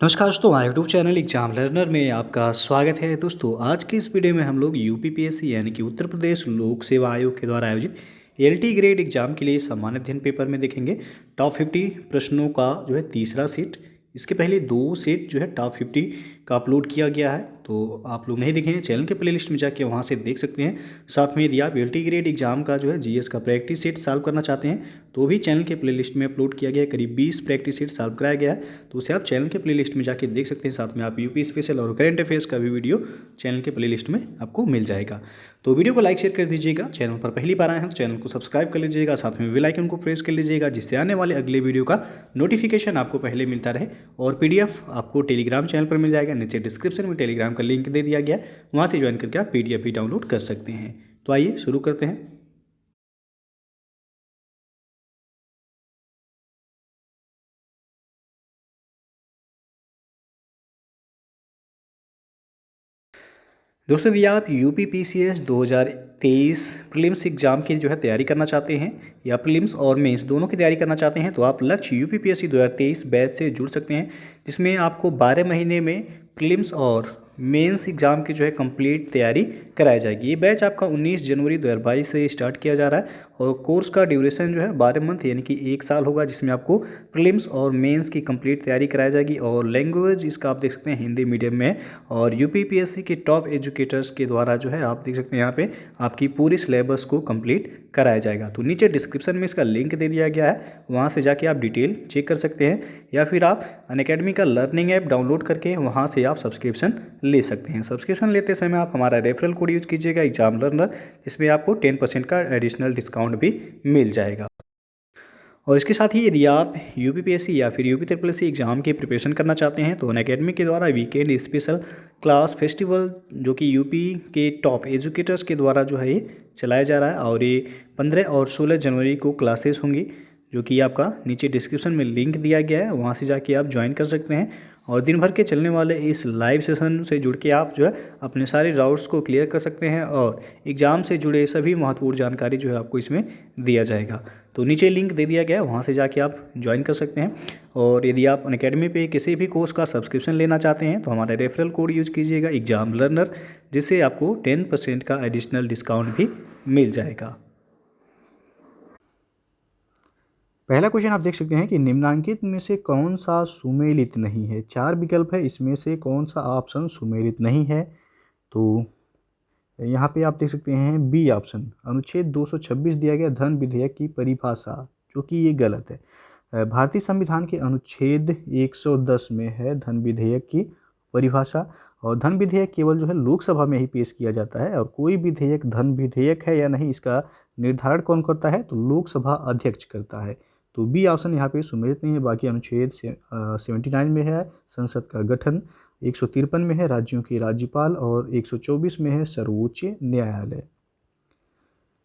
नमस्कार दोस्तों, हमारे यूट्यूब चैनल एग्जाम लर्नर में आपका स्वागत है। दोस्तों, आज की इस वीडियो में हम लोग यूपीपीएससी यानी कि उत्तर प्रदेश लोक सेवा आयोग के द्वारा आयोजित एलटी ग्रेड एग्जाम के लिए सामान्य अध्ययन पेपर में देखेंगे टॉप 50 प्रश्नों का जो है तीसरा सेट। इसके पहले दो सेट जो है टॉप 50 का अपलोड किया गया है, तो आप लोग नहीं देखेंगे चैनल के प्लेलिस्ट में जाके वहाँ से देख सकते हैं। साथ में यदि आप एलटी ग्रेड एग्जाम का जो है जीएस का प्रैक्टिस सेट सॉल्व करना चाहते हैं तो भी चैनल के प्लेलिस्ट में अपलोड किया गया है। करीब 20 प्रैक्टिस सेट सॉल्व कराया गया है, तो उसे आप चैनल के प्लेलिस्ट में जाके देख सकते हैं। साथ में आप यूपी स्पेशल और करंट अफेयर्स का भी वीडियो चैनल के प्लेलिस्ट में आपको मिल जाएगा। तो वीडियो को लाइक शेयर कर दीजिएगा। चैनल पर पहली बार आए हैं तो चैनल को सब्सक्राइब कर लीजिएगा, साथ में बेल आइकन को प्रेस कर लीजिएगा, जिससे आने वाले अगले वीडियो का नोटिफिकेशन आपको पहले मिलता रहे। और पीडीएफ आपको टेलीग्राम चैनल पर मिल जाएगा, नीचे डिस्क्रिप्शन में टेलीग्राम का लिंक दे दिया गया, वहाँ से ज्वाइन करके आप पीडीएफ भी डाउनलोड कर सकते हैं। तो आइए शुरू करते हैं। दोस्तों, यदि आप यूपीपीसीएस 2023 प्रीलिम्स एग्जाम की जो है तैयारी करना चाहते हैं या प्रीलिम्स और मेंस दोनों की तैयारी करना चाहते हैं तो आप लक्ष्य यूपीपीएससी 2023 बैच से जुड़ सकते हैं, जिसमें आपको 12 महीने में प्रीलिम्स और मेंस एग्जाम की जो है कंप्लीट तैयारी कराई जाएगी। ये बैच आपका 19 जनवरी 2022 से स्टार्ट किया जा रहा है और कोर्स का ड्यूरेशन जो है 12 मंथ यानी कि 1 साल होगा, जिसमें आपको प्रीलिम्स और मेंस की कंप्लीट तैयारी कराई जाएगी। और लैंग्वेज इसका आप देख सकते हैं हिंदी मीडियम में है और यूपीपीएससी के टॉप एजुकेटर्स के द्वारा जो है आप देख सकते हैं यहाँ पे आपकी पूरी सिलेबस को कंप्लीट कराया जाएगा। तो नीचे डिस्क्रिप्शन में इसका लिंक दे दिया गया है, वहाँ से जाके आप डिटेल चेक कर सकते हैं, या फिर आप अनअकैडमी का लर्निंग ऐप डाउनलोड करके वहाँ से आप सब्सक्रिप्शन ले सकते हैं। सब्सक्रिप्शन लेते समय आप हमारा रेफरल कोड यूज कीजिएगा एग्जाम लर्नर, जिसमें आपको 10% का एडिशनल डिस्काउंट भी मिल जाएगा। और इसके साथ ही यदि आप यूपीपीएससी या फिर यूपी ट्रिपल एससी एग्जाम की प्रिपरेशन करना चाहते हैं तो अनअकैडमी के द्वारा वीकेंड स्पेशल क्लास फेस्टिवल जो कि यूपी के टॉप एजुकेटर्स के द्वारा जो है ये चलाया जा रहा है, और ये 15 और 16 जनवरी को क्लासेस होंगी, जो कि आपका नीचे डिस्क्रिप्शन में लिंक दिया गया है, वहाँ से जाके आप ज्वाइन कर सकते हैं। और दिन भर के चलने वाले इस लाइव सेशन से जुड़ के आप जो है अपने सारे डाउट्स को क्लियर कर सकते हैं और एग्ज़ाम से जुड़े सभी महत्वपूर्ण जानकारी जो है आपको इसमें दिया जाएगा। तो नीचे लिंक दे दिया गया है, वहाँ से जाके आप ज्वाइन कर सकते हैं। और यदि आप अनअकैडमी पे किसी भी कोर्स का सब्सक्रिप्शन लेना चाहते हैं तो हमारा रेफरल कोड यूज कीजिएगा एग्जाम लर्नर, जिससे आपको 10% का एडिशनल डिस्काउंट भी मिल जाएगा। पहला क्वेश्चन आप देख सकते हैं कि निम्नलिखित में से कौन सा सुमेलित नहीं है। 4 विकल्प है, इसमें से कौन सा ऑप्शन सुमेलित नहीं है। तो यहाँ पे आप देख सकते हैं बी ऑप्शन, अनुच्छेद 226 दिया गया धन विधेयक की परिभाषा, जो कि ये गलत है। भारतीय संविधान के अनुच्छेद 110 में है धन विधेयक की परिभाषा, और धन विधेयक केवल जो है लोकसभा में ही पेश किया जाता है, और कोई विधेयक धन विधेयक है या नहीं इसका निर्धारण कौन करता है, तो लोकसभा अध्यक्ष करता है। तो बी ऑप्शन यहाँ पे सुमेलित नहीं है। बाकी अनुच्छेद 79 में है संसद का गठन, 153 में है राज्यों के राज्यपाल, और 124 में है सर्वोच्च न्यायालय।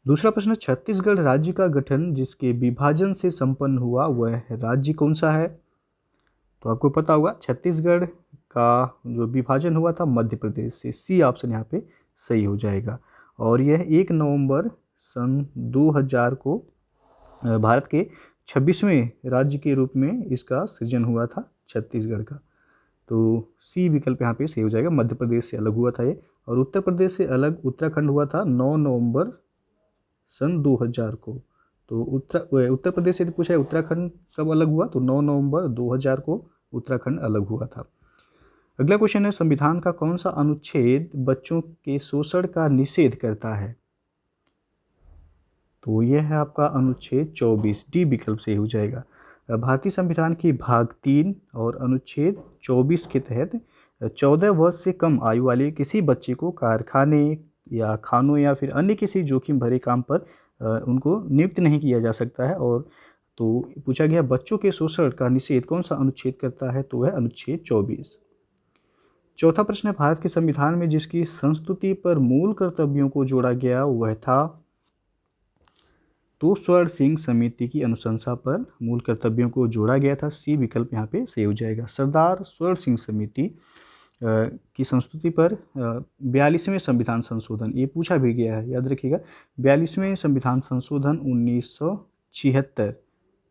दूसरा प्रश्न, छत्तीसगढ़ राज्य का गठन जिसके विभाजन से संपन्न हुआ वह राज्य कौन सा है। तो आपको पता होगा छत्तीसगढ़ का जो विभाजन हुआ था मध्य प्रदेश से, सी ऑप्शन यहाँ पे सही हो जाएगा। और यह 1 नवंबर सन 2000 को भारत के 26वें राज्य के रूप में इसका सृजन हुआ था छत्तीसगढ़ का। तो सी विकल्प यहाँ पे सही हो जाएगा, मध्य प्रदेश से अलग हुआ था ये। और उत्तर प्रदेश से अलग उत्तराखंड हुआ था 9 नवंबर सन 2000 को। तो उत्तर प्रदेश से पूछा है उत्तराखंड कब अलग हुआ, तो 9 नवंबर 2000 को उत्तराखंड अलग हुआ था। अगला क्वेश्चन है, संविधान का कौन सा अनुच्छेद बच्चों के शोषण का निषेध करता है। तो यह है आपका अनुच्छेद 24, डी विकल्प से हो जाएगा। भारतीय संविधान की भाग 3 और अनुच्छेद 24 के तहत 14 वर्ष से कम आयु वाले किसी बच्चे को कारखाने या खानों या फिर अन्य किसी जोखिम भरे काम पर उनको नियुक्त नहीं किया जा सकता है। और तो पूछा गया बच्चों के शोषण का निषेध कौन सा अनुच्छेद करता है, तो वह अनुच्छेद 24। चौथा प्रश्न है, भारत के संविधान में जिसकी संस्तुति पर मूल कर्तव्यों को जोड़ा गया वह था। तो स्वर्ण सिंह समिति की अनुशंसा पर मूल कर्तव्यों को जोड़ा गया था, सी विकल्प यहाँ पे सही हो जाएगा। सरदार स्वर्ण सिंह समिति की संस्तुति पर 42वें संविधान संशोधन ये पूछा भी गया है, याद रखिएगा 42वें संविधान संशोधन 1976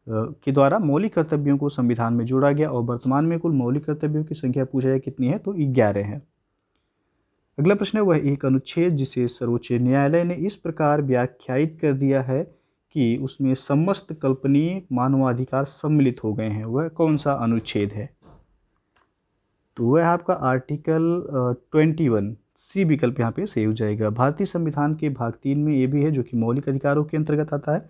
के द्वारा मौलिक कर्तव्यों को संविधान में जोड़ा गया और वर्तमान में कुल मौलिक कर्तव्यों की संख्या पूछा जाए कितनी है, तो 11 है। अगला प्रश्न है वह एक अनुच्छेद जिसे सर्वोच्च न्यायालय ने इस प्रकार व्याख्यायित कर दिया है कि उसमें समस्त कल्पनीय मानवाधिकार सम्मिलित हो गए हैं, वह कौन सा अनुच्छेद है? तो वह आपका आर्टिकल 21 सी विकल्प यहाँ पे सही हो जाएगा। भारतीय संविधान के भाग 3 में ये भी है जो कि मौलिक अधिकारों के अंतर्गत आता है।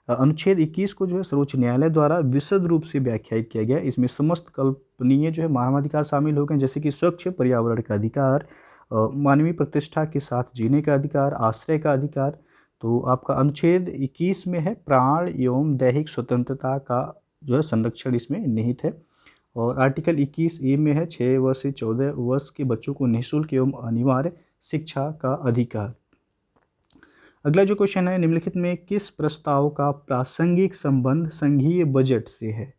अनुच्छेद 21 को जो है सर्वोच्च न्यायालय द्वारा विशद रूप से व्याख्यायित किया गया। इसमें समस्त कल्पनीय जो है मानवाधिकार शामिल हो गए, जैसे कि स्वच्छ पर्यावरण का अधिकार, मानवीय प्रतिष्ठा के साथ जीने का अधिकार, आश्रय का अधिकार। तो आपका अनुच्छेद 21 में है प्राण एवं दैहिक स्वतंत्रता का जो है संरक्षण इसमें निहित है। और आर्टिकल 21 ए में है 6 वर्ष से 14 वर्ष के बच्चों को निःशुल्क एवं अनिवार्य शिक्षा का अधिकार। अगला जो क्वेश्चन है, निम्नलिखित में किस प्रस्ताव का प्रासंगिक संबंध संघीय बजट से है?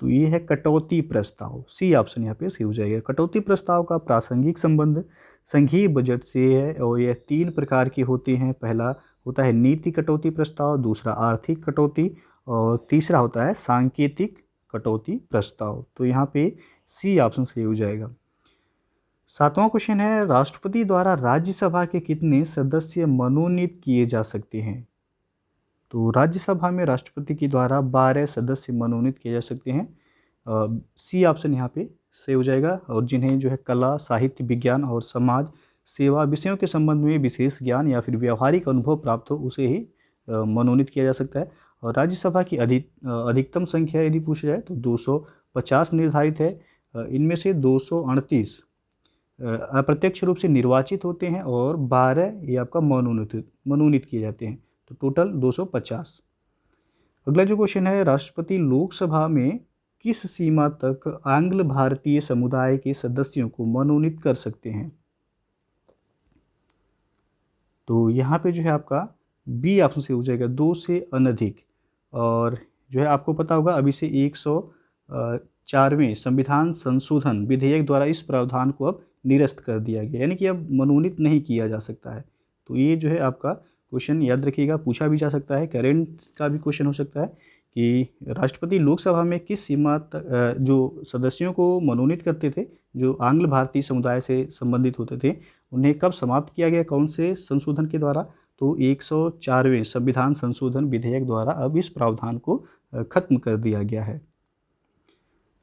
तो ये है कटौती प्रस्ताव, सी ऑप्शन यहाँ पे सही हो जाएगा। कटौती प्रस्ताव का प्रासंगिक संबंध संघीय बजट से है और यह 3 प्रकार के होते हैं। पहला होता है नीति कटौती प्रस्ताव, दूसरा आर्थिक कटौती और तीसरा होता है सांकेतिक कटौती प्रस्ताव। तो यहाँ पे सी ऑप्शन सही हो जाएगा। 7वां क्वेश्चन है, राष्ट्रपति द्वारा राज्यसभा के कितने सदस्य मनोनीत किए जा सकते हैं? तो राज्यसभा में राष्ट्रपति के द्वारा 12 सदस्य मनोनीत किए जा सकते हैं। सी ऑप्शन यहाँ पे सही हो जाएगा। और जिन्हें जो है कला, साहित्य, विज्ञान और समाज सेवा विषयों के संबंध में विशेष ज्ञान या फिर व्यावहारिक अनुभव प्राप्त हो उसे ही मनोनीत किया जा सकता है। और राज्यसभा की अधिकतम संख्या यदि पूछा जाए तो 250 निर्धारित है। इनमें से 238 अप्रत्यक्ष रूप से निर्वाचित होते हैं और 12 ये आपका मनोनीत किए जाते हैं, तो टोटल 250। अगला जो क्वेश्चन है, राष्ट्रपति लोकसभा में किस सीमा तक आंग्ल भारतीय समुदाय के सदस्यों को मनोनीत कर सकते हैं? तो यहाँ पे जो है आपका बी ऑप्शन से हो जाएगा, 2 से अनधिक। और जो है आपको पता होगा अभी से 104वें संविधान संशोधन विधेयक द्वारा इस प्रावधान को अब निरस्त कर दिया गया, यानी कि अब मनोनीत नहीं किया जा सकता है। तो ये जो है आपका क्वेश्चन याद रखिएगा, पूछा भी जा सकता है, करेंट का भी क्वेश्चन हो सकता है कि राष्ट्रपति लोकसभा में किस सीमा तक जो सदस्यों को मनोनीत करते थे जो आंग्ल भारतीय समुदाय से संबंधित होते थे, उन्हें कब समाप्त किया गया, कौन से संशोधन के द्वारा? तो 104वें संविधान संशोधन विधेयक द्वारा अब इस प्रावधान को खत्म कर दिया गया है।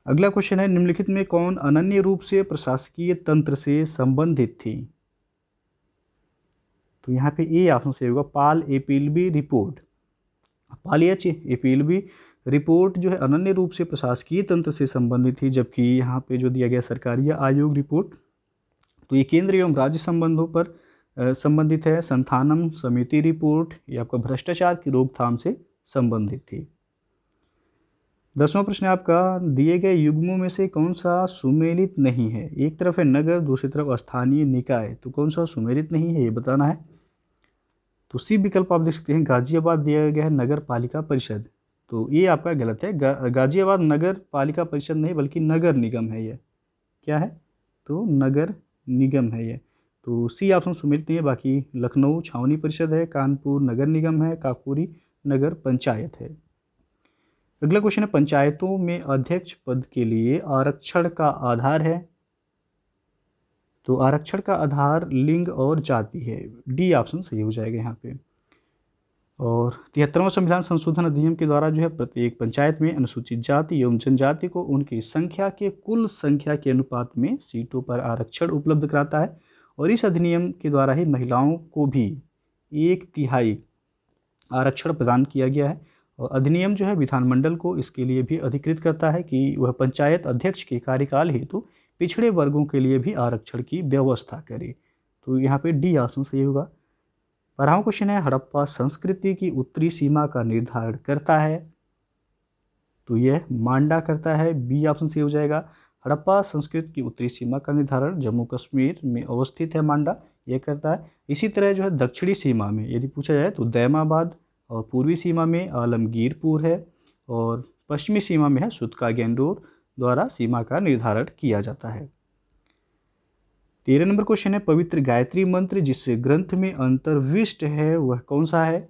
अगला क्वेश्चन है, निम्नलिखित में कौन अनन्य रूप से प्रशासकीय तंत्र से संबंधित थी? तो यहाँ पे ए ऑप्शन से होगा, पाल एपीलबी रिपोर्ट। पाल एच एपीलबी रिपोर्ट जो है अनन्य रूप से प्रशासकीय तंत्र से संबंधित थी, जबकि यहाँ पे जो दिया गया सरकारी आयोग रिपोर्ट तो ये केंद्र एवं राज्य संबंधों पर संबंधित है। संथानम समिति रिपोर्ट ये आपका भ्रष्टाचार की रोकथाम से संबंधित थी। 10वां प्रश्न आपका, दिए गए युग्मों में से कौन सा सुमेलित नहीं है? एक तरफ है नगर, दूसरी तरफ स्थानीय निकाय, तो कौन सा सुमेलित नहीं है ये बताना है। तो सी विकल्प आप देख सकते हैं, गाजियाबाद दिया गया है नगर पालिका परिषद, तो ये आपका गलत है। गाजियाबाद नगर पालिका परिषद नहीं बल्कि नगर निगम है। ये क्या है? तो नगर निगम है ये। तो सी ऑप्शन सुमेलित नहीं है। बाकी लखनऊ छावनी परिषद है, कानपुर नगर निगम है, काकोरी नगर पंचायत है। अगला क्वेश्चन है, पंचायतों में अध्यक्ष पद के लिए आरक्षण का आधार है? तो आरक्षण का आधार लिंग और जाति है। डी ऑप्शन सही हो जाएगा यहाँ पे। और 73वां संविधान संशोधन अधिनियम के द्वारा जो है प्रत्येक पंचायत में अनुसूचित जाति एवं जनजाति को उनकी संख्या के कुल संख्या के अनुपात में सीटों पर आरक्षण उपलब्ध कराता है। और इस अधिनियम के द्वारा ही महिलाओं को भी 1/3 आरक्षण प्रदान किया गया है। और अधिनियम जो है विधानमंडल को इसके लिए भी अधिकृत करता है कि वह पंचायत अध्यक्ष के कार्यकाल हेतु पिछड़े वर्गों के लिए भी आरक्षण की व्यवस्था करे। तो यहाँ पे डी ऑप्शन सही होगा। 12वां क्वेश्चन है, हड़प्पा संस्कृति की उत्तरी सीमा का निर्धारण करता है? तो यह मांडा करता है। बी ऑप्शन सही हो जाएगा। हड़प्पा संस्कृति की उत्तरी सीमा का निर्धारण जम्मू कश्मीर में अवस्थित है मांडा, यह करता है। इसी तरह जो है दक्षिणी सीमा में यदि पूछा जाए तो दैमाबाद, और पूर्वी सीमा में आलमगीरपुर है, और पश्चिमी सीमा में है सुतका गेंडोर द्वारा सीमा का निर्धारण किया जाता है। 13 नंबर क्वेश्चन है, पवित्र गायत्री मंत्र जिस ग्रंथ में अंतर्विष्ट है वह कौन सा है?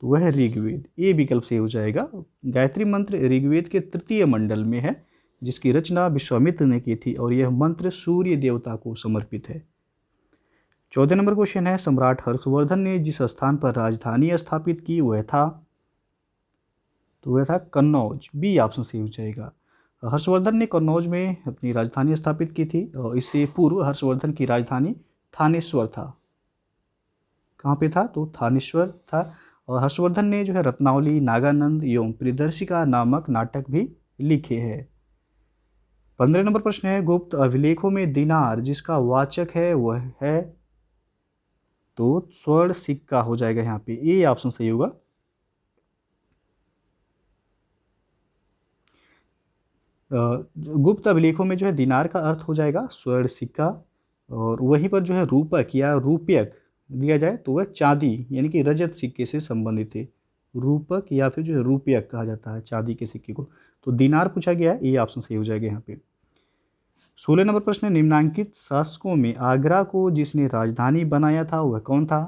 तो वह है ऋग्वेद। ए विकल्प से हो जाएगा। गायत्री मंत्र ऋग्वेद के तृतीय मंडल में है, जिसकी रचना विश्वामित्र ने की थी और यह मंत्र सूर्य देवता को समर्पित है। 14 नंबर क्वेश्चन है, सम्राट हर्षवर्धन ने जिस स्थान पर राजधानी स्थापित की वह था, तो वह था कन्नौज। बी ऑप्शन से हो जाएगा। हर्षवर्धन ने कन्नौज में अपनी राजधानी स्थापित की थी और इससे पूर्व हर्षवर्धन की राजधानी थानेश्वर था। कहाँ पे था, तो थानेश्वर था। और हर्षवर्धन ने जो है रत्नावली, नागानंद एवं प्रियदर्शिका नामक नाटक भी लिखे हैं। 15 नंबर प्रश्न है, गुप्त अभिलेखों में दिनार जिसका वाचक है वह है, तो स्वर्ण सिक्का हो जाएगा यहाँ पे। ए ऑप्शन सही होगा। गुप्त अभिलेखों में जो है दिनार का अर्थ हो जाएगा स्वर्ण सिक्का, और वहीं पर जो है रूपक या रूपयक दिया जाए तो वह चांदी यानी कि रजत सिक्के से संबंधित है। रूपक या फिर जो है रूपयक कहा जाता है चांदी के सिक्के को। तो दिनार पूछा गया है, ये ऑप्शन सही हो जाएगा यहाँ पे। 16 नंबर प्रश्न है, निम्नांकित शासकों में आगरा को जिसने राजधानी बनाया था वह कौन था,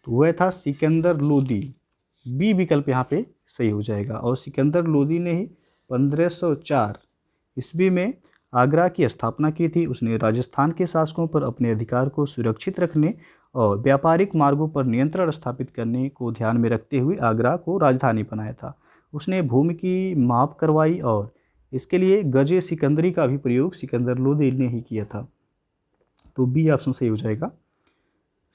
तो वह था सिकंदर लोदी। बी विकल्प यहाँ पे सही हो जाएगा। और सिकंदर लोदी ने ही 1504 ईस्वी में आगरा की स्थापना की थी। उसने राजस्थान के शासकों पर अपने अधिकार को सुरक्षित रखने और व्यापारिक मार्गों पर नियंत्रण स्थापित करने को ध्यान में रखते हुए आगरा को राजधानी बनाया था। उसने भूमि की माप करवाई और इसके लिए गजे सिकंदरी का भी प्रयोग सिकंदर लोदी ने ही किया था। तो बी ऑप्शन सही हो जाएगा।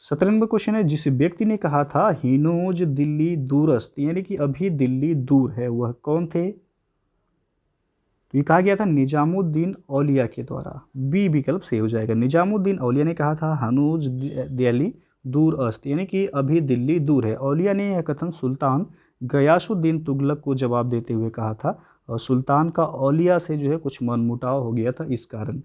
17 नंबर क्वेश्चन है, जिस व्यक्ति ने कहा था हिनोज दिल्ली दूरस्थ यानी कि अभी दिल्ली दूर है वह कौन थे, तो ये कहा गया था निजामुद्दीन औलिया के द्वारा। बी विकल्प सही हो जाएगा। निजामुद्दीन औलिया ने कहा था हनूज दिल्ली दूर अस्त यानी कि अभी दिल्ली दूर है। औलिया ने यह कथन सुल्तान गयासुद्दीन तुगलक को जवाब देते हुए कहा था और सुल्तान का औलिया से जो है कुछ मनमुटाव हो गया था इस कारण।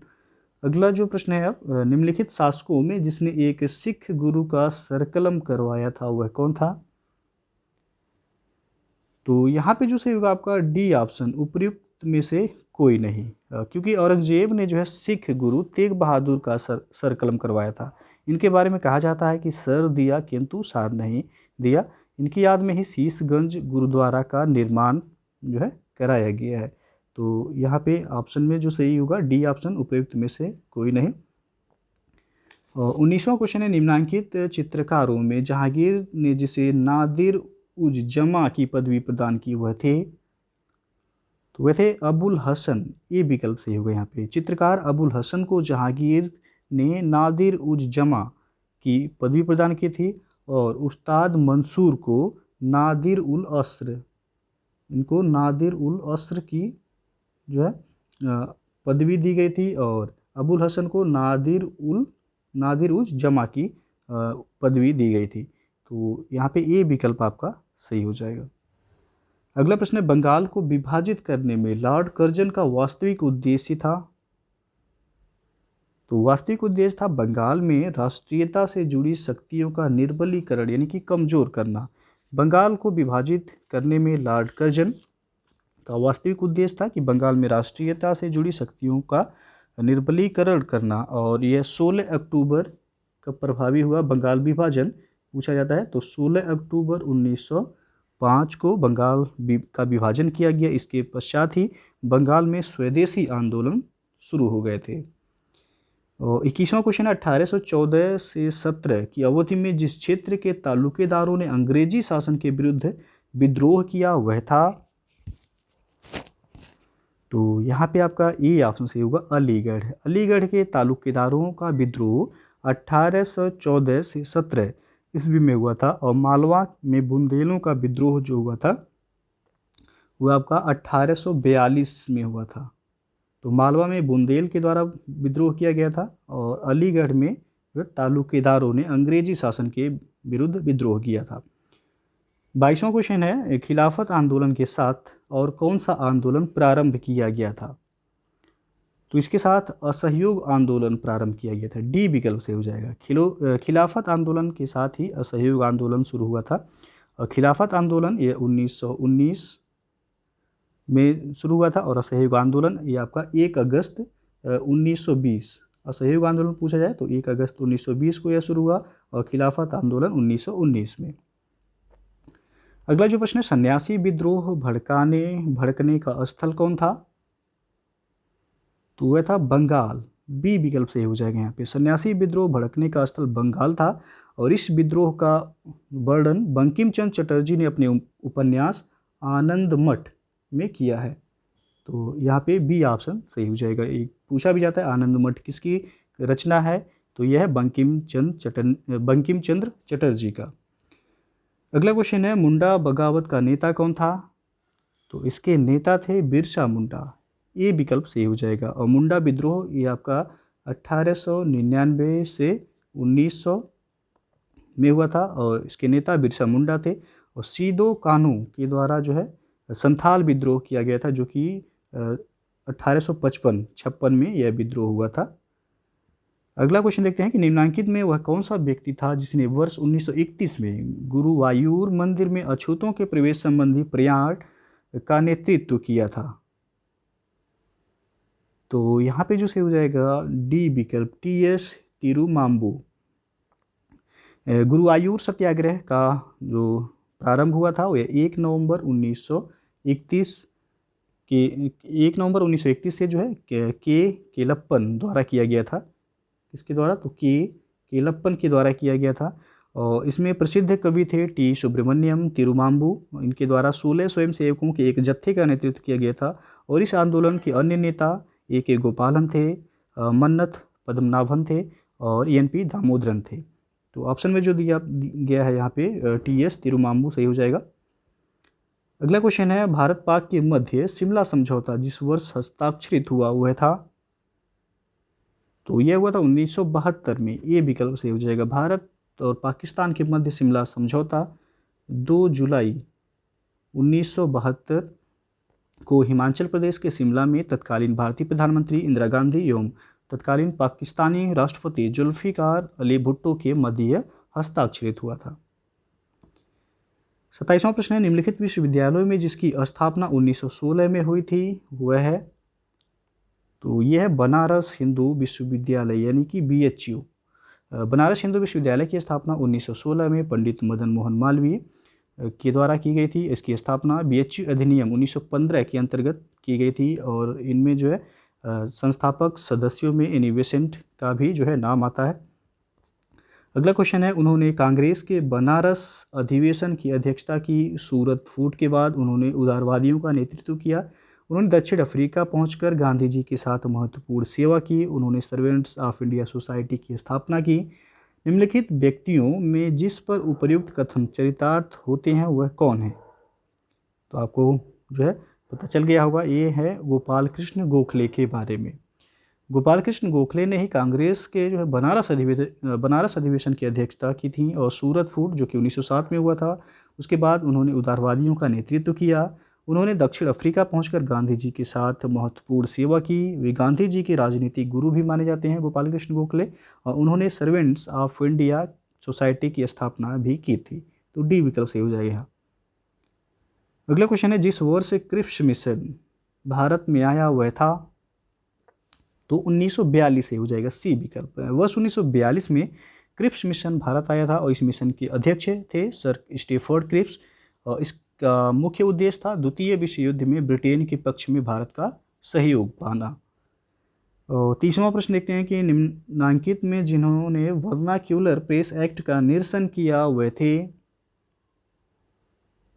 अगला जो प्रश्न है, अब निम्नलिखित शासकों में जिसने एक सिख गुरु का सरकलम करवाया था वह कौन था, तो यहाँ पे जो सही होगा आपका डी ऑप्शन, उपयुक्त में से कोई नहीं। क्योंकि औरंगजेब ने जो है सिख गुरु तेग बहादुर का सरकलम करवाया था। इनके बारे में कहा जाता है कि सर दिया किंतु सार नहीं दिया। इनकी याद में ही शीशगंज गुरुद्वारा का निर्माण जो है कराया गया है। तो यहाँ पे ऑप्शन में जो सही होगा डी ऑप्शन, उपयुक्त में से कोई नहीं। और 19वां क्वेश्चन है, निम्नांकित चित्रकारों में जहांगीर ने जिसे नादिर उज जमा की पदवी प्रदान की वह थे, तो वह थे अबुल हसन। ये विकल्प सही होगा यहाँ पे। चित्रकार अबुल हसन को जहांगीर ने नादिर उज जमा की पदवी प्रदान की थी और उस्ताद मंसूर को नादिर उल अस्र, इनको नादिर उल अस्र की जो है पदवी दी गई थी और अबुल हसन को नादिर उज जमा की पदवी दी गई थी। तो यहाँ पे ये विकल्प आपका सही हो जाएगा। अगला प्रश्न है, बंगाल को विभाजित करने में लॉर्ड कर्जन का वास्तविक उद्देश्य था, तो वास्तविक उद्देश्य था बंगाल में राष्ट्रीयता से जुड़ी शक्तियों का निर्बलीकरण यानी कि कमजोर करना। बंगाल को विभाजित करने में लॉर्ड कर्जन का वास्तविक उद्देश्य था कि बंगाल में राष्ट्रीयता से जुड़ी शक्तियों का निर्बलीकरण करना। और यह 16 अक्टूबर का प्रभावी हुआ बंगाल विभाजन पूछा जाता है। तो 16 अक्टूबर 1905 को बंगाल का विभाजन किया गया। इसके पश्चात ही बंगाल में स्वदेशी आंदोलन शुरू हो गए थे। और 21वां क्वेश्चन है, 1814 से 17 की अवधि में जिस क्षेत्र के तालुकेदारों ने अंग्रेजी शासन के विरुद्ध विद्रोह किया वह था, तो यहाँ पे आपका ए ऑप्शन सही होगा अलीगढ़। अलीगढ़ के तालुकेदारों का विद्रोह 1814 से 17 ईस्वी में हुआ था और मालवा में बुंदेलों का विद्रोह जो हुआ था वह आपका 1842 में हुआ था। तो मालवा में बुंदेल के द्वारा विद्रोह किया गया था और अलीगढ़ में तालुकेदारों ने अंग्रेजी शासन के विरुद्ध विद्रोह किया था। 22वां क्वेश्चन है, खिलाफत आंदोलन के साथ और कौन सा आंदोलन प्रारंभ किया गया था, तो इसके साथ असहयोग आंदोलन प्रारंभ किया गया था। डी विकल्प से हो जाएगा। खिलाफत आंदोलन के साथ ही असहयोग आंदोलन शुरू हुआ था। और खिलाफत आंदोलन ये 1919 में शुरू हुआ था और असहयोग आंदोलन ये आपका 1 अगस्त 1920, असहयोग आंदोलन पूछा जाए तो 1 अगस्त 1920 को यह शुरू हुआ और खिलाफत आंदोलन 1919 में। अगला जो प्रश्न है, सन्यासी विद्रोह भड़कने का स्थल कौन था? तो वह था बंगाल। बी विकल्प सही हो जाएगा यहाँ पे। सन्यासी विद्रोह भड़कने का स्थल बंगाल था और इस विद्रोह का वर्णन बंकिम चंद्र चटर्जी ने अपने उपन्यास आनंद मठ में किया है। तो यहाँ पे बी ऑप्शन सही हो जाएगा। एक पूछा भी जाता है आनंद मठ किसकी रचना है, तो यह है बंकिम चंद्र चटर्जी का। अगला क्वेश्चन है, मुंडा बगावत का नेता कौन था? तो इसके नेता थे बिरसा मुंडा। ये विकल्प सही हो जाएगा। और मुंडा विद्रोह ये आपका 1899 से 1900 में हुआ था और इसके नेता बिरसा मुंडा थे। और सीदो कान्हू के द्वारा जो है संथाल विद्रोह किया गया था, जो कि 1856 में यह विद्रोह हुआ था। अगला क्वेश्चन देखते हैं कि निम्नलिखित में वह कौन सा व्यक्ति था जिसने वर्ष 1931 में गुरुवायूर मंदिर में अछूतों के प्रवेश संबंधी प्रयाण का नेतृत्व किया था? तो यहाँ पे जो सही हो जाएगा डी विकल्प, टी.एस. तिरुमाम्बू। गुरुवायूर सत्याग्रह का जो प्रारंभ हुआ था वह 1 नवंबर 1931 से जो है के केलप्पन द्वारा किया गया था। किसके द्वारा? तो के केलप्पन के द्वारा किया गया था। और इसमें प्रसिद्ध कवि थे टी सुब्रमण्यम तिरुमाम्बू। इनके द्वारा 16 स्वयंसेवकों के एक जत्थे का नेतृत्व किया गया था। और इस आंदोलन के अन्य नेता ए के गोपालन थे, मन्नथ पद्मनाभन थे और एन.पी. दामोदरन थे। तो ऑप्शन में जो दिया गया है यहाँ पे टी.एस. तिरुमाम्बू सही हो जाएगा। अगला क्वेश्चन है, भारत पाक के मध्य शिमला समझौता जिस वर्ष हस्ताक्षरित हुआ वह था? तो यह हुआ था 1972 में। ये विकल्प सही हो जाएगा। भारत और पाकिस्तान के मध्य शिमला समझौता 2 जुलाई 1972 को हिमाचल प्रदेश के शिमला में तत्कालीन भारतीय प्रधानमंत्री इंदिरा गांधी एवं तत्कालीन पाकिस्तानी राष्ट्रपति जुल्फिकार अली भुट्टो के मध्य हस्ताक्षरित हुआ था। 27वां प्रश्न है, निम्नलिखित विश्वविद्यालयों में जिसकी स्थापना 1916 में हुई थी वह है? तो यह है बनारस हिंदू विश्वविद्यालय यानी कि BHU। बनारस हिंदू विश्वविद्यालय की स्थापना 1916 में पंडित मदन मोहन मालवीय के द्वारा की गई थी। इसकी स्थापना BHU अधिनियम 1915 के अंतर्गत की गई थी और इनमें जो है संस्थापक सदस्यों में एनी बेसेंट का भी जो है नाम आता है। अगला क्वेश्चन है, उन्होंने कांग्रेस के बनारस अधिवेशन की अध्यक्षता की। सूरत फूट के बाद उन्होंने उदारवादियों का नेतृत्व किया। उन्होंने दक्षिण अफ्रीका पहुंचकर गांधी जी के साथ महत्वपूर्ण सेवा की। उन्होंने सर्वेंट्स ऑफ इंडिया सोसाइटी की स्थापना की। निम्नलिखित व्यक्तियों में जिस पर उपर्युक्त कथन चरितार्थ होते हैं वह कौन है? तो आपको जो है पता चल गया होगा, ये है गोपाल कृष्ण गोखले के बारे में। गोपाल कृष्ण गोखले ने ही कांग्रेस के जो है बनारस अधिवेशन की अध्यक्षता की थी। और सूरत फूट जो कि 1907 में हुआ था, उसके बाद उन्होंने उदारवादियों का नेतृत्व किया। उन्होंने दक्षिण अफ्रीका पहुंचकर गांधी जी के साथ महत्वपूर्ण सेवा की। वे गांधी जी के राजनीतिक गुरु भी माने जाते हैं गोपाल कृष्ण गोखले। और उन्होंने सर्वेंट्स ऑफ इंडिया सोसाइटी की स्थापना भी की थी। तो डी विकल्प सही हो जाएगा यहाँ। अगला क्वेश्चन है, जिस वर्ष क्रिप्स मिशन भारत में आया वह था? तो 1942 से हो जाएगा। सी विकल्प। वर्ष 1942 में क्रिप्स मिशन भारत आया था और इस मिशन के अध्यक्ष थे सर स्टेफर्ड क्रिप्स। और इसका मुख्य उद्देश्य था द्वितीय विश्व युद्ध में ब्रिटेन के पक्ष में भारत का सहयोग पाना। और 30वां प्रश्न देखते हैं कि निम्नांकित में जिन्होंने वर्नाक्यूलर प्रेस एक्ट का निरसन किया वह थे?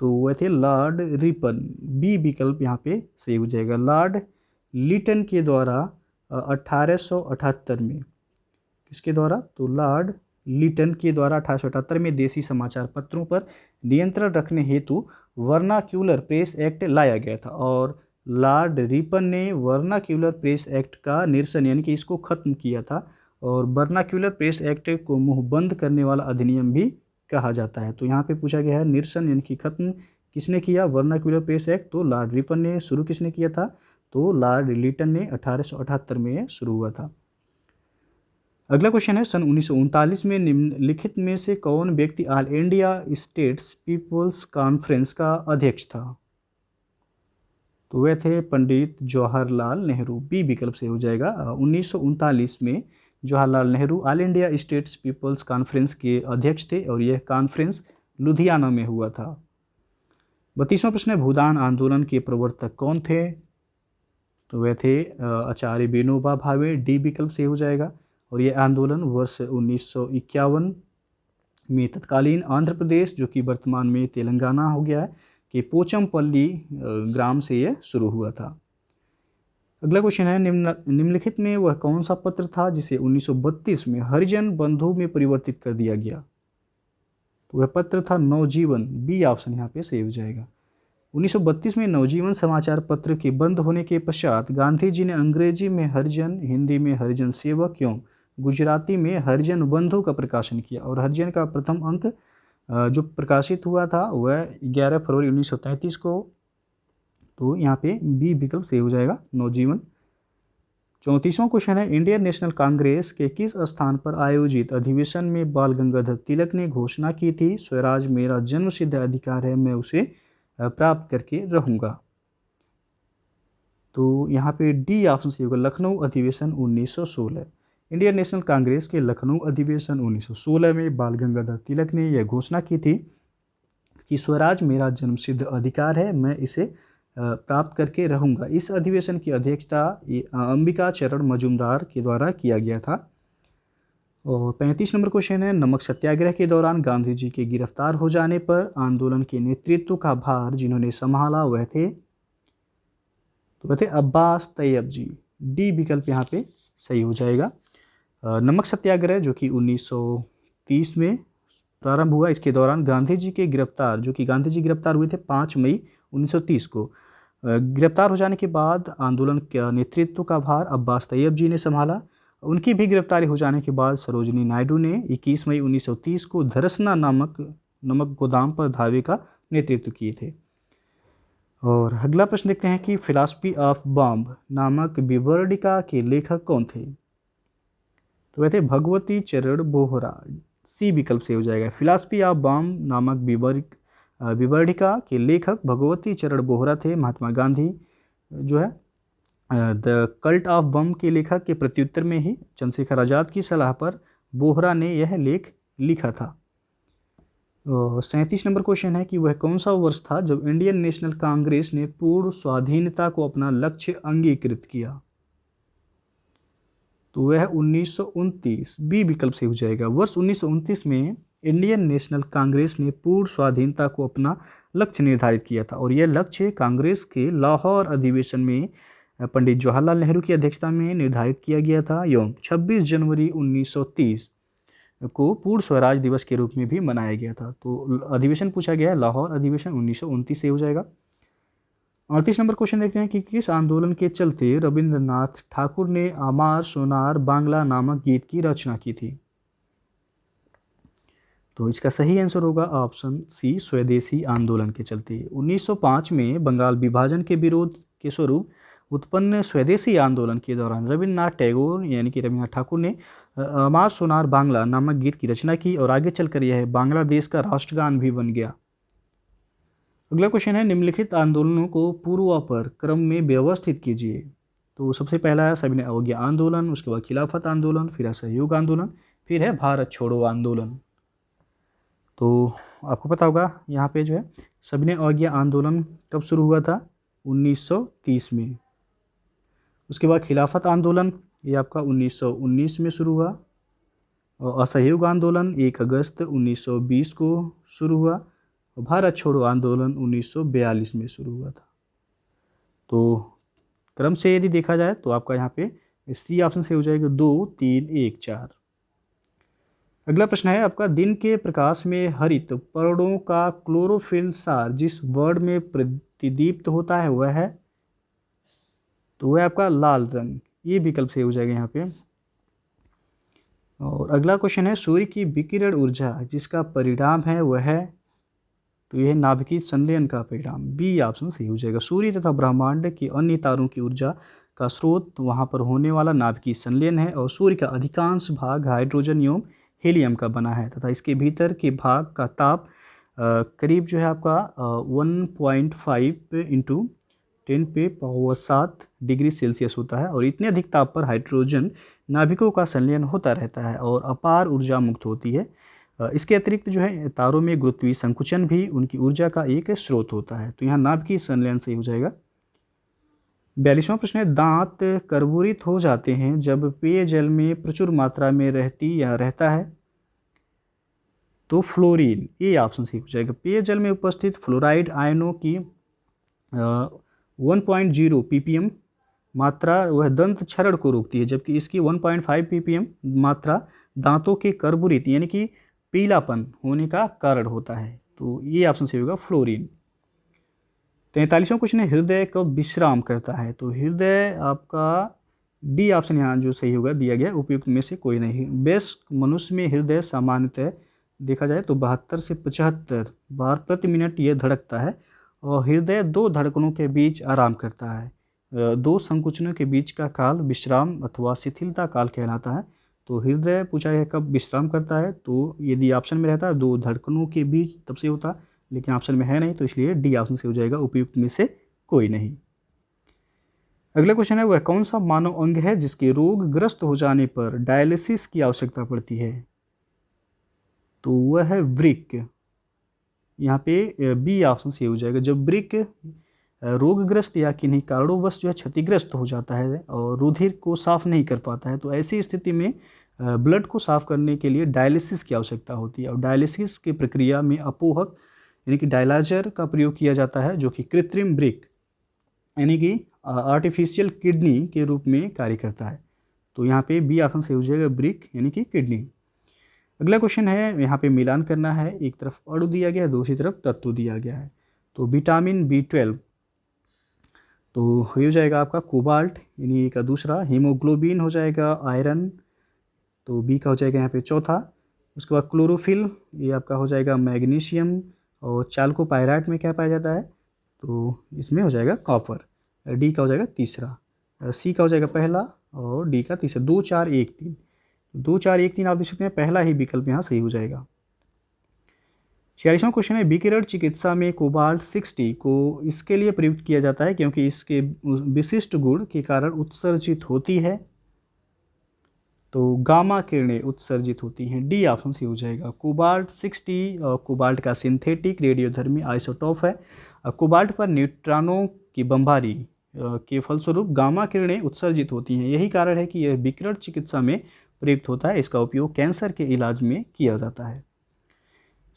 तो वह थे लॉर्ड रिपन। बी विकल्प यहाँ पे सही हो जाएगा। लॉर्ड लिटन के द्वारा 1878 में, किसके द्वारा? तो लॉर्ड लिटन के द्वारा 1878 में देसी समाचार पत्रों पर नियंत्रण रखने हेतु वर्नाक्यूलर प्रेस एक्ट लाया गया था। और लॉर्ड रिपन ने वर्नाक्यूलर प्रेस एक्ट का निरसन यानी कि इसको खत्म किया था। और वर्नाक्यूलर प्रेस एक्ट को मुंह बंद करने वाला अधिनियम भी कहा जाता है। तो यहाँ पे पूछा गया है निरसन यानी कि खत्म किसने किया वर्नाक्यूलर प्रेस एक्ट? तो लॉर्ड रिपन ने। शुरू किसने किया था? तो लॉर्ड लिटन ने 1878 में शुरू हुआ था। अगला क्वेश्चन है, सन 1939 में निम्नलिखित में से कौन व्यक्ति All India States People's Conference का अध्यक्ष था? तो वह थे पंडित जवाहरलाल नेहरू। बी विकल्प से हो जाएगा। 1939 में Jawaharlal Nehru All India States People's Conference के अध्यक्ष थे और यह कॉन्फ्रेंस लुधियाना में हुआ था। 32वां प्रश्न है, भूदान आंदोलन के प्रवर्तक कौन थे? तो वह थे आचार्य विनोबा भावे। डी विकल्प से हो जाएगा। और ये आंदोलन वर्ष 1951 में तत्कालीन आंध्र प्रदेश, जो कि वर्तमान में तेलंगाना हो गया है, कि पोचमपल्ली ग्राम से यह शुरू हुआ था। अगला क्वेश्चन है, निम्नलिखित में वह कौन सा पत्र था जिसे 1932 में हरिजन बंधु में परिवर्तित कर दिया गया? तो वह पत्र था नवजीवन। बी ऑप्शन यहाँ पे सही हो जाएगा। 1932 में नवजीवन समाचार पत्र के बंद होने के पश्चात गांधी जी ने अंग्रेजी में हरिजन, हिंदी में हरिजन सेवक एवं गुजराती में हरिजन बंधु का प्रकाशन किया। और हरिजन का प्रथम अंक जो प्रकाशित हुआ था वह 11 फरवरी 1933 को। तो यहाँ पे बी विकल्प सही हो जाएगा, नवजीवन। 34वां क्वेश्चन है, इंडियन नेशनल कांग्रेस के किस स्थान पर आयोजित अधिवेशन में बाल गंगाधर तिलक ने घोषणा की थी, स्वराज मेरा जन्मसिद्ध अधिकार है, मैं उसे प्राप्त करके रहूँगा? तो यहाँ पे डी ऑप्शन सही होगा, लखनऊ अधिवेशन 1916। इंडियन नेशनल कांग्रेस के लखनऊ अधिवेशन 1916 में बाल गंगाधर तिलक ने यह घोषणा की थी कि स्वराज मेरा जन्मसिद्ध अधिकार है, मैं इसे प्राप्त करके रहूँगा। इस अधिवेशन की अध्यक्षता अंबिका चरण मजूमदार के द्वारा किया गया था। और 35 नंबर क्वेश्चन है, नमक सत्याग्रह के दौरान गांधी जी के गिरफ्तार हो जाने पर आंदोलन के नेतृत्व का भार जिन्होंने संभाला वह थे? तो वह थे अब्बास तैयब जी। डी विकल्प यहाँ पे सही हो जाएगा। नमक सत्याग्रह जो कि 1930 में प्रारंभ हुआ, इसके दौरान गांधी जी के गिरफ्तार, जो कि गांधी जी गिरफ्तार हुए थे 5 मई 1930 को। गिरफ्तार हो जाने के बाद आंदोलन का नेतृत्व का भार अब्बास तैयब जी ने संभाला। उनकी भी गिरफ्तारी हो जाने के बाद सरोजिनी नायडू ने 21 मई 1930 को धरसना नामक नमक गोदाम पर धावे का नेतृत्व किए थे। और अगला प्रश्न देखते हैं कि फिलॉसफी ऑफ बॉम्ब नामक विवर्डिका के लेखक कौन थे? तो वह थे भगवती चरण बोहरा। सी विकल्प से हो जाएगा। फिलॉसफी ऑफ बॉम्ब नामक विवर्डिका के लेखक भगवती चरण बोहरा थे। महात्मा गांधी जो है द कल्ट ऑफ बम के लेखक के प्रत्युत्तर में ही चंद्रशेखर आज़ाद की सलाह पर बोहरा ने यह लेख लिखा था। 37 नंबर क्वेश्चन है कि वह कौन सा वर्ष था जब इंडियन नेशनल कांग्रेस ने पूर्ण स्वाधीनता को अपना लक्ष्य अंगीकृत किया? तो वह 1929। बी विकल्प से हो जाएगा। वर्ष 1929 में इंडियन नेशनल कांग्रेस ने पूर्ण स्वाधीनता को अपना लक्ष्य निर्धारित किया था। और यह लक्ष्य कांग्रेस के लाहौर अधिवेशन में पंडित जवाहरलाल नेहरू की अध्यक्षता में निर्धारित किया गया था एवं 26 जनवरी 1930 को पूर्ण स्वराज दिवस के रूप में भी मनाया गया था। तो अधिवेशन पूछा गया है, लाहौर अधिवेशन 1929 से हो जाएगा। 38 नंबर क्वेश्चन देखते हैं कि किस आंदोलन के चलते रविंद्रनाथ ठाकुर ने आमार सोनार बांग्ला नामक गीत की रचना की थी? तो इसका सही आंसर होगा ऑप्शन सी, स्वदेशी आंदोलन के चलते। 1905 में बंगाल विभाजन के विरोध के स्वरूप उत्पन्न स्वदेशी आंदोलन के दौरान रविन्द्रनाथ टैगोर यानी कि रविन्द्रनाथ ठाकुर ने अमार सोनार बांग्ला नामक गीत की रचना की और आगे चलकर यह बांग्लादेश का राष्ट्रगान भी बन गया। अगला क्वेश्चन है, निम्नलिखित आंदोलनों को पूर्वापर क्रम में व्यवस्थित कीजिए। तो सबसे पहला है सविनय अवज्ञा आंदोलन, उसके बाद खिलाफत आंदोलन, फिर है सहयोग आंदोलन, फिर है भारत छोड़ो आंदोलन। तो आपको पता होगा यहाँ पे जो है सविनय अवज्ञा आंदोलन कब शुरू हुआ था? 1930 में। उसके बाद खिलाफत आंदोलन ये आपका 1919 में शुरू हुआ। और असहयोग आंदोलन 1 अगस्त 1920 को शुरू हुआ। और भारत छोड़ो आंदोलन 1942 में शुरू हुआ था। तो क्रम से यदि देखा जाए तो आपका यहाँ पे सी ऑप्शन से हो जाएगा 2, 3, 1, 4। अगला प्रश्न है आपका, दिन के प्रकाश में हरित पर्णों का क्लोरोफिल सार जिस वर्ण में प्रतिदीप्त होता है वह है? तो वह आपका लाल रंग। ये विकल्प से हो जाएगा यहाँ पे। और अगला क्वेश्चन है, सूर्य की विकिरण ऊर्जा जिसका परिणाम है वह है? तो यह नाभिकीय संलयन का परिणाम। बी ऑप्शन सही हो जाएगा। सूर्य तथा ब्रह्मांड के अन्य तारों की ऊर्जा का स्रोत वहाँ पर होने वाला नाभिकीय संलयन है। और सूर्य का अधिकांश भाग हाइड्रोजन एवं हीलियम का बना है तथा इसके भीतर के भाग का ताप करीब जो है आपका 1.5 इंटू 10⁻⁷ डिग्री सेल्सियस होता है। और इतने अधिक ताप पर हाइड्रोजन नाभिकों का संलयन होता रहता है और अपार ऊर्जा मुक्त होती है। इसके अतिरिक्त जो है तारों में गुरुत्वीय संकुचन भी उनकी ऊर्जा का एक स्रोत होता है। तो यहाँ नाभिकीय संलयन सही हो जाएगा। 42वां प्रश्न है, दांत कर्बूरित हो जाते हैं जब पेयजल में प्रचुर मात्रा में रहती या रहता है। तो फ्लोरीन, ये ऑप्शन सही हो जाएगा। पेयजल में उपस्थित फ्लोराइड आयनों की 1.0 ppm मात्रा वह दंत क्षरण को रोकती है, जबकि इसकी 1.5 ppm मात्रा दांतों के कर्बूरित यानी कि पीलापन होने का कारण होता है। तो ये ऑप्शन सही होगा फ्लोरीन। 43वां क्वेश्चन है, हृदय कब विश्राम करता है। तो हृदय आपका डी ऑप्शन यहाँ जो सही होगा दिया गया, उपयुक्त में से कोई नहीं। वयस्क मनुष्य में हृदय सामान्यतः देखा जाए तो 72 से 75 बार प्रति मिनट ये धड़कता है और हृदय दो धड़कनों के बीच आराम करता है। दो संकुचनों के बीच का काल विश्राम अथवा शिथिलता काल कहलाता है। तो हृदय पूछा है कब विश्राम करता है, तो यदि ऑप्शन में रहता है दो धड़कनों के बीच तब से होता, लेकिन ऑप्शन में है नहीं, तो इसलिए डी ऑप्शन से हो जाएगा, उपयुक्त में से कोई नहीं। अगला क्वेश्चन है, वह कौन सा मानव अंग है जिसके रोगग्रस्त हो जाने पर डायलिसिस की आवश्यकता पड़ती है। तो वह है वृक्क। यहाँ पे बी ऑप्शन से हो जाएगा। जब वृक्क रोगग्रस्त या किन्हीं कारणोंवश जो है क्षतिग्रस्त हो जाता है और रुधिर को साफ नहीं कर पाता है, तो ऐसी स्थिति में ब्लड को साफ करने के लिए डायलिसिस की आवश्यकता होती है। और डायलिसिस की प्रक्रिया में अपोहक यानी कि डायलाइजर का प्रयोग किया जाता है, जो कि कृत्रिम वृक्क यानी कि आर्टिफिशियल किडनी के रूप में कार्य करता है। तो यहाँ पे बी ऑप्शन से हो जाएगा वृक्क यानी कि किडनी। अगला क्वेश्चन है, यहाँ पे मिलान करना है, एक तरफ अणु दिया गया है, दूसरी तरफ तत्व दिया गया है। तो विटामिन B12 तो हो जाएगा आपका कोबाल्ट यानी का दूसरा, हीमोग्लोबिन हो जाएगा आयरन, तो बी का हो जाएगा यहाँ पे चौथा। उसके बाद क्लोरोफिल, ये आपका हो जाएगा मैग्नीशियम, और चाल्कोपाइराइट में क्या पाया जाता है, तो इसमें हो जाएगा कॉपर। डी का हो जाएगा तीसरा, सी का हो जाएगा पहला और डी का तीसरा। 2 4 1 3 2 4 1 3 आप देख सकते हैं, पहला ही विकल्प यहाँ सही हो जाएगा। 46वां क्वेश्चन है, विकिरण चिकित्सा में कोबाल्ट 60 को इसके लिए प्रयुक्त किया जाता है क्योंकि इसके विशिष्ट गुण के कारण उत्सर्जित होती है। तो गामा किरणें उत्सर्जित होती हैं, डी ऑप्शन से हो जाएगा। कोबाल्ट 60 कोबाल्ट का सिंथेटिक रेडियोधर्मी आइसोटोप है। कोबाल्ट पर न्यूट्रॉनों की बमबारी के फलस्वरूप गामा किरणें उत्सर्जित होती हैं। यही कारण है कि यह विकिरण चिकित्सा में प्रयुक्त होता है। इसका उपयोग कैंसर के इलाज में किया जाता है।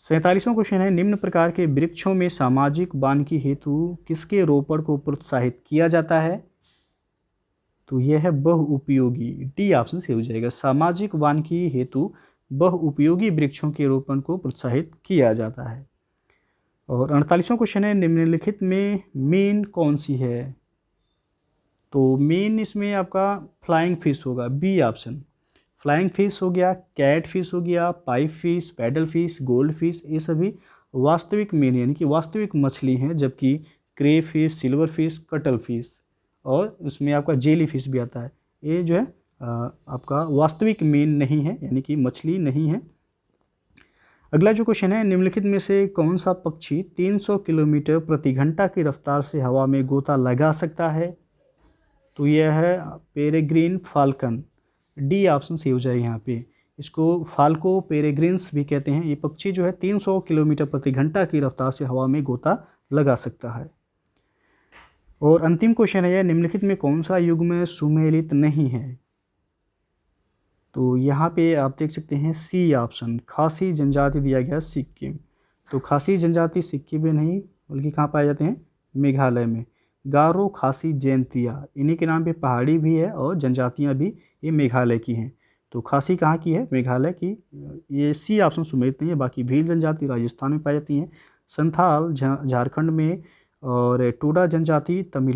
47वां क्वेश्चन है, निम्न प्रकार के वृक्षों में सामाजिक वानिकी हेतु किसके रोपण को प्रोत्साहित किया जाता है। तो यह है बहुउपयोगी, डी ऑप्शन से हो जाएगा। सामाजिक वानिकी हेतु बहुउपयोगी वृक्षों के रोपण को प्रोत्साहित किया जाता है। और 48वां क्वेश्चन है, निम्नलिखित में मेन कौन सी है। तो मेन इसमें आपका फ्लाइंग फिश होगा, बी ऑप्शन। फ्लाइंग फिश हो गया, कैट फिश हो गया, pipe fish, pedal fish, gold fish, ये सभी वास्तविक मेन यानी कि वास्तविक मछली हैं, जबकि crayfish, silverfish, cuttlefish और उसमें आपका जेली फिश भी आता है, ये जो है आपका वास्तविक मेन नहीं है यानी कि मछली नहीं है। अगला जो क्वेश्चन है, निम्नलिखित में से कौन सा पक्षी 300 किलोमीटर प्रति घंटा की रफ्तार से हवा में गोता लगा सकता है। तो यह है पेरेग्रीन फाल्कन, डी ऑप्शन सही हो जाएगा। यहाँ पे इसको फाल्को पेरेग्रिन्स भी कहते हैं। ये पक्षी जो है 300 किलोमीटर प्रति घंटा की रफ्तार से हवा में गोता लगा सकता है। और अंतिम क्वेश्चन है, निम्नलिखित में कौन सा युग्म सुमेलित नहीं है। तो यहाँ पे आप देख सकते हैं सी ऑप्शन, खासी जनजाति दिया गया सिक्किम। तो खासी जनजाति सिक्किम में नहीं बल्कि कहाँ पाए जाते हैं, मेघालय में। गारो, खासी, जैंतिया, इन्हीं के नाम पे पहाड़ी भी है और जनजातियाँ भी ये मेघालय की हैं। तो खासी कहाँ की है, मेघालय की। ये सी ऑप्शन सुमेलित नहीं है। बाकी भील जनजाति राजस्थान में पाई जाती हैं, संथाल झारखंड में, और टोडा जनजाति तमिल